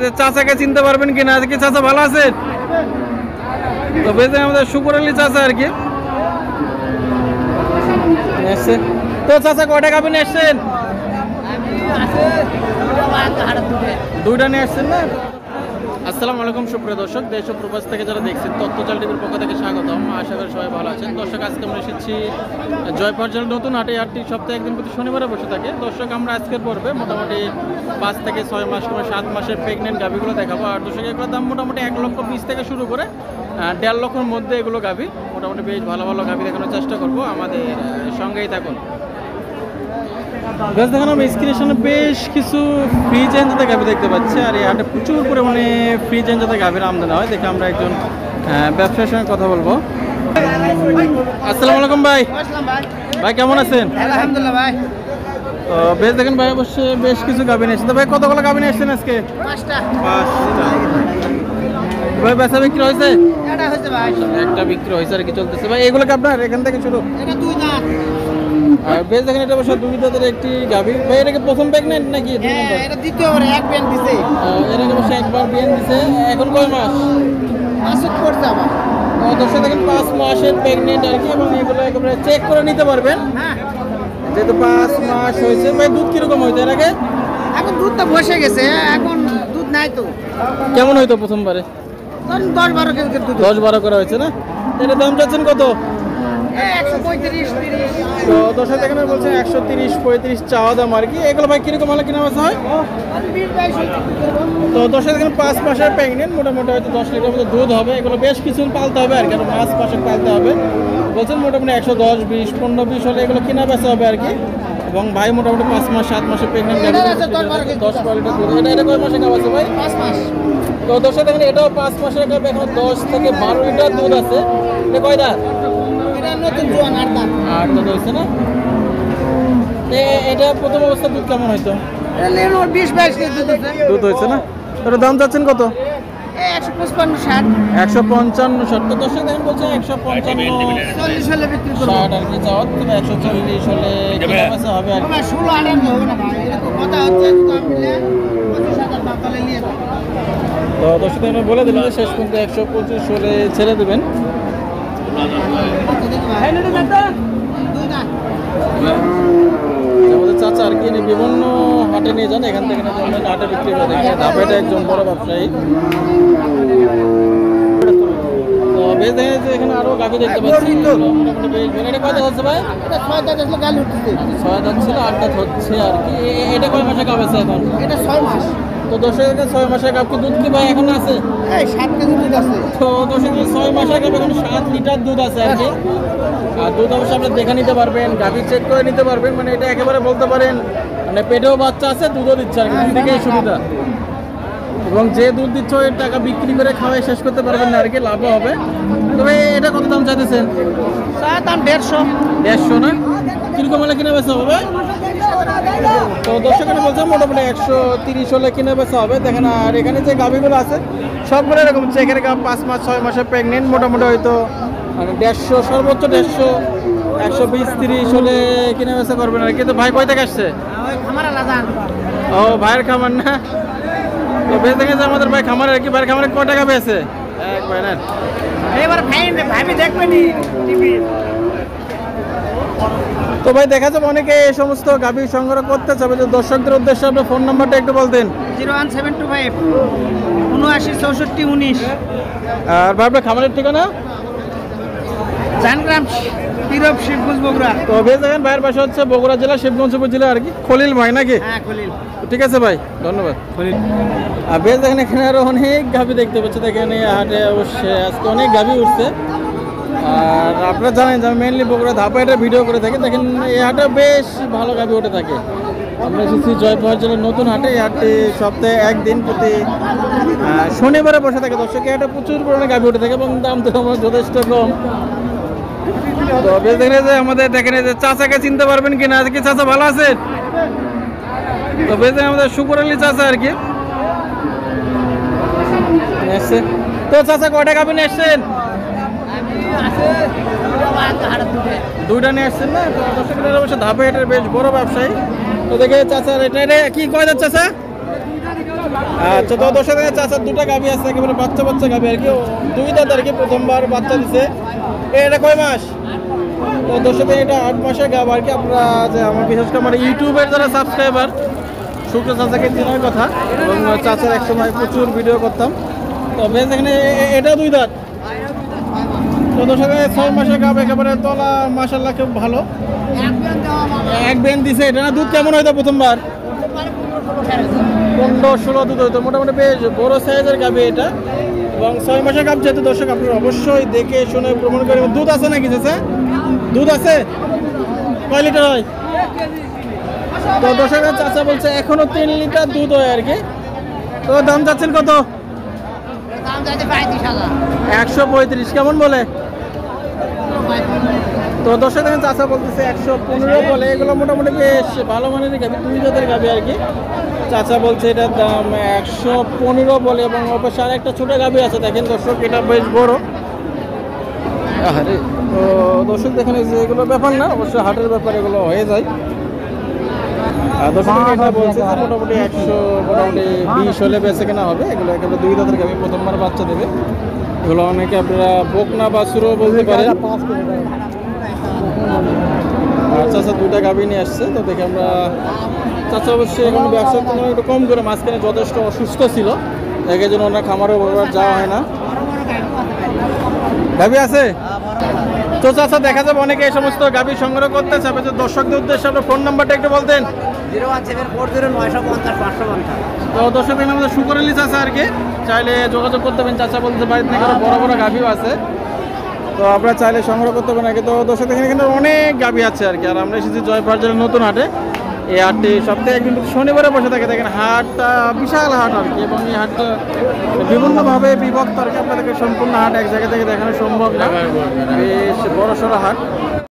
যে চাচাকে চিনতে পারবেন কিনা, আজকে চাচা ভালো আছেন? তো বেঁচে আমাদের শুকুর আলী চাচা আর কি। তো চাচা কয়টা গাভী নিয়ে এসছেন? দুইটা নিয়ে আসছেন না? আসসালামু আলাইকুম সুপ্রিয় দর্শক, দেশ ও প্রবাস থেকে যারা দেখছেন তথ্যজাল টিভির পক্ষ থেকে স্বাগতম। আশা করি সবাই ভালো আছেন। দর্শক আজকে আমরা এসেছি জয়পুর জেলার নতুন হাটে। হাটটি সপ্তাহে একদিন প্রতি শনিবারে বসে থাকে। দর্শক আমরা আজকের পর্বে মোটামুটি 5 থেকে 6 মাস কিংবা 7 মাসের প্রেগনেন্ট গাভীগুলো দেখাবো। আর দর্শক এগুলোর দাম মোটামুটি 1,20,000 থেকে শুরু করে 1.5 লক্ষের মধ্যে এগুলো গাভী। মোটামুটি বেশ ভালো ভালো গাভী দেখানোর চেষ্টা করবো, আমাদের সঙ্গেই থাকুন। বেশ দেখেন আমি স্ক্রিনের সামনে বেশ কিছু ফ্রি চেঞ্জ জাতের গাভী দেখতে পাচ্ছি। আর এই হাটে প্রচুর পরিমাণে ফ্রি চেঞ্জ জাতের গাভীর আমদানি হয়। দেখে আমরা একজন ব্যবসায়ীর সঙ্গে কথা বলবো। আসসালামু আলাইকুম ভাই। ভাই কেমন আছেন? আলহামদুলিল্লাহ ভাই। তো বেশ দেখেন ভাই অবশ্যই বেশ কিছু গাভী নিয়ে এসেছেন। তো ভাই কতগুলো গাভী নিয়ে এসেছেন আজকে? 5টা। ভাই বেচা বিক্রি হয়েছে? এটা হচ্ছে ভাই। একটা বিক্রি হয়েছে আর কি চলতেছে। ভাই এগুলো কি আপনার এখান থেকে শুরু? এটা 2 দাঁত। আর বেশ দেখেন এটা অবশ্য 2 দাঁতের একটি গাভী। ভাই এটা কি প্রথম প্রেগন্যান্ট নাকি? হ্যাঁ, এটা দ্বিতীয়বার এক বেন দিছে। এর আগে অবশ্য একবার বিয়ান দিছে। এখন কয় মাস? মাসুদ করতে আবার। দর্শক দেখেন 5 মাসের প্রেগনেন্ট আর কি, এবং এগুলো একেবারে চেক করে নিতে পারবেন। হ্যাঁ, যেহেতু 5 মাস হয়েছে। ভাই দুধ কিরকম হইতো এর আগে? এখন দুধটা বসে গেছে, এখন দুধ নাই তো। কেমন হইতো প্রথমবারে? 10-12 কেজি দুধ। 10-12 করা হয়েছে না? এর দাম চাচ্ছেন কত? 135-30। তো দর্শক এখানে বলছেন 130-35 চাওয়া দাম আর কি। এগুলো ভাই কিরকম হলে কিনা বেচা হয়? 20-22। তো দর্শক এখানে 5 মাসের প্রেগনেন্ট, মোটামুটি হয়তো 10 লিটার মতো দুধ হবে। এগুলো বেশ কিছু পালতে হবে আর কি, মাস পাশে পালতে হবে বলছেন। মোটামুটি 110, 20, 15, 20 হলে এগুলো কিনা বেচা হবে আর কি। এবং ভাই মোটামুটি 5 মাস 7 মাসের প্রেগনেন্ট 10-12 লিটার দুধ। এটা কয় মাসে গাভ আছে ভাই? 5 মাস। তো দর্শক দেখেন এটাও 5 মাসের গাভ, এখন 10 থেকে 12 লিটার দুধ আছে। এটা কয় দাঁত? এটা নতুন জোয়ান 8 দাঁত। 8 দাঁত হয়েছে না? এটা প্রথম অবস্থা দুধ কেমন হইতো? এটা লেনো 20-22 কেজি দুধ আছে। দুধ হয়েছে না? এটার দাম যাচ্ছেন কত? 155-60। 155-60। তো দর্শক দেখেন বলছে 155-40 হলে বিক্রি করব। আর কি চাওয়া, তবে 140 হলে কিনা বেচা হবে আর কি। আমার 16 আনার হবে না ভাই, এটা তো কথা হচ্ছে তো মিলে 25,000 টাকা তাহলে নিয়ে যাও। তো দর্শক দেখেন বলে দিলেন যে শেষ পর্যন্ত 125 হলে ছেড়ে দেবেন। আমাদের চাচা আর কি বিভিন্ন হাটে নিয়ে যান, এখান থেকে হাটে বিক্রি করে দেখেন। ধাপেটা একজন বড় ব্যবসায়ী। তো বেশ দেখেন যে এখানে আরো গাভী দেখতে পাচ্ছি। মোটামুটি বেশ ভালো। এটা কয় দাঁত হচ্ছে ভাই? এটা 6 দাঁত আসলে গাল উঠতেছে। 6 দাঁত ছিল, 8 দাঁত হচ্ছে আর কি। এটা কয় মাসে গাভ আছে এখন? এটা 6 মাস। তো দর্শক 6 মাসের গাভ, কি দুধ কি ভাই এখন আছে? এই 7 কেজি দুধ আছে। তো দর্শক 6 মাসের গাভ, এখন 7 লিটার দুধ আছে আর কি। আর দুধ অবশ্যই আপনি দেখে নিতে পারবেন, গাভী চেক করে নিতে পারবেন। মানে এটা একেবারে বলতে পারেন মানে পেটেও বাচ্চা আছে, দুধও দিচ্ছে আর কি, দুদিকেই সুবিধা। এবং যে দুধ দিচ্ছে ওই টাকা বিক্রি করে খাওয়াই শেষ করতে পারবেন না আর কি, লাভও হবে। তবে এটা কত দাম চাইতেছেন? দাম 150 না? কিরকম হলে কিনে বেচা হবে? তো দর্শক বলছে মোটামুটি 130 হলে কিনে বেচা হবে। দেখেন আর এখানে যে গাভীগুলো আছে সবগুলো এরকম চেকের গাভ, 5 মাস 6 মাসের প্রেগনেন্ট। মোটামুটি হয়তো মানে 150, সর্বোচ্চ 150, 120-30 হলে কিনে বেচা করবেন আর কি। তো ভাই কই থেকে আসছে? ও ভাইয়ের খামার না? তো বেশ দেখেছে আমাদের ভাই খামারে আর কি। ভাইয়ের খামারে কয় টাকা পেয়েছে? এক ভাই না এবার ভাবি দেখবেনি টিভি। তো ভাই দেখা যাবে অনেকে এই সমস্ত গাভী সংগ্রহ করতে চাবে। যে দর্শকদের উদ্দেশ্যে আপনার ফোন নাম্বারটা একটু বলতেন। 01725 796419। আর ভাই আপনার খামারের ঠিকানা? জানগ্রাম তিরপ শিবগঞ্জ বগুড়া। তো বেশ দেখেন ভাইয়ের বাসা হচ্ছে বগুড়া জেলা শিবগঞ্জপুর জেলা আর কি। খলিল ভাই নাকি? হ্যাঁ খলিল। ঠিক আছে ভাই, ধন্যবাদ খলিল। আর বেশ দেখেন এখানে আরো অনেক গাভী দেখতে পাচ্ছি। দেখেন এই হাটে অবশ্যই আজকে অনেক গাভী উঠছে। আর আপনারা জানেন যে আমি মেনলি বগুড়া ধাপা ভিডিও করে থাকি। দেখেন এই হাটে বেশ ভালো গাভী উঠে থাকে। আমরা এসেছি জয়পুর জেলার নতুন হাটে। এই হাটটি সপ্তাহে একদিন প্রতি শনিবারে বসে থাকে। দর্শক এই হাটে প্রচুর পরিমাণে গাভী উঠে থাকে এবং দাম তো আমার যথেষ্ট কম। তো বেশ দেখেন যে আমাদের দেখেন যে চাচাকে চিনতে পারবেন কিনা, আজকে চাচা ভালো আছেন? তো বেশ আমাদের শুকুর আলী চাচা আর কি। তো চাচা কয়টা গাভী নিয়ে এসছেন? দুইটা নিয়ে আসছেন না? তো দর্শক অবশ্যই ধাপে হাটের বেশ বড় ব্যবসায়ী। তো দেখে চাচা এটা কি কয় দাঁত চাচা? আচ্ছা, তো দর্শক দেখেন চাচার দুটো গাভি আছে, একেবারে বাচ্চা বাচ্চা গাভি আর কি, দুই দাঁত আর কি, প্রথমবার বাচ্চা দিছে। এটা কয় মাস? তো দর্শক এটা 8 মাসের গাভ আর কি। আপনারা যে আমার বিশেষ করে আমার ইউটিউবের যারা সাবস্ক্রাইবার, শুক্র চাচাকে চেনার কথা, এবং চাচার এক সময় প্রচুর ভিডিও করতাম। তো বেশ এখানে এটা দুই দাঁত। তো দর্শক 6 মাসের গাভ, একেবারে তলা মাশাআল্লাহ খুব ভালো। এক বেন দিছে। এটা না দুধ কেমন হয়তো প্রথমবার? 15-16 দুধ হয়তো, মোটামুটি বেশ বড় সাইজের গাভি এটা, এবং 6 মাসের গাভ যেহেতু দর্শক আপনারা অবশ্যই দেখে শুনে প্রমাণ করে। দুধ আছে নাকি চাচা? দুধ আছে? কয় লিটার হয়? তো দর্শক চাচা বলছে এখনো 3 লিটার দুধ হয় আর কি। তো দাম চাচ্ছেন কত? 135। কেমন বলে? তো দর্শক দেখেন চাচা বলতেছে 115 বলে। এগুলো মোটামুটি বেশ ভালো মানের গাভি, 2 জাতের গাভি আর কি। চাচা বলছে এটার দাম 115 বলে, এবং অবশ্য আর একটা ছোট গাভি আছে দেখেন দর্শক, এটা বেশ বড়। আরে তো দর্শক দেখেন যে এগুলো ব্যাপার না, অবশ্য হাটের ব্যাপার এগুলো হয়ে যায়। আর দর্শক এটা বলছে যে মোটামুটি 120 হলে বেঁচে কেনা হবে। এগুলো একেবারে 2 দাঁতের গাভি, প্রথমবার বাচ্চা দেবে। এগুলো অনেকে আপনারা বকনা বাছুরও বলতে পারেন। আর চাচা 2টা গাভি নিয়ে আসছে। তো দেখে আমরা চাচা অবশ্যই এখন ব্যবসার তুলনায় একটু কম করে, মাঝখানে যথেষ্ট অসুস্থ ছিল, এর জন্য ওনার খামারও যাওয়া হয় না। গাভি আছে? তো চাচা দেখা যাবে অনেকে এই সমস্ত গাভি সংগ্রহ করতে চাবে, যে দর্শকদের উদ্দেশ্যে আপনার ফোন নাম্বারটা একটু বলতেন। 017409550। তো দর্শক আমাদের শুকর আলী চাচা আর কি, চাইলে যোগাযোগ করতে পারেন। চাচা বলতে বাড়িতে নাকি আরো বড় বড় গাভিও আছে, তো আপনারা চাইলে সংগ্রহ করতে পারেন আগে। তো দর্শক এখানে অনেক গাভি আছে আর কি। আর আমরা এসেছি জয়পুর জেলার নতুন হাটে। এই হাটটি সপ্তাহে একদিন শনিবারে বসে থাকে। দেখেন হাটটা বিশাল হাট আর কি, এবং এই হাটটা বিভিন্নভাবে বিভক্ত আর কি। আপনাদেরকে সম্পূর্ণ হাট এক জায়গা থেকে দেখানো সম্ভব না, বেশ বড় সড়ো হাট।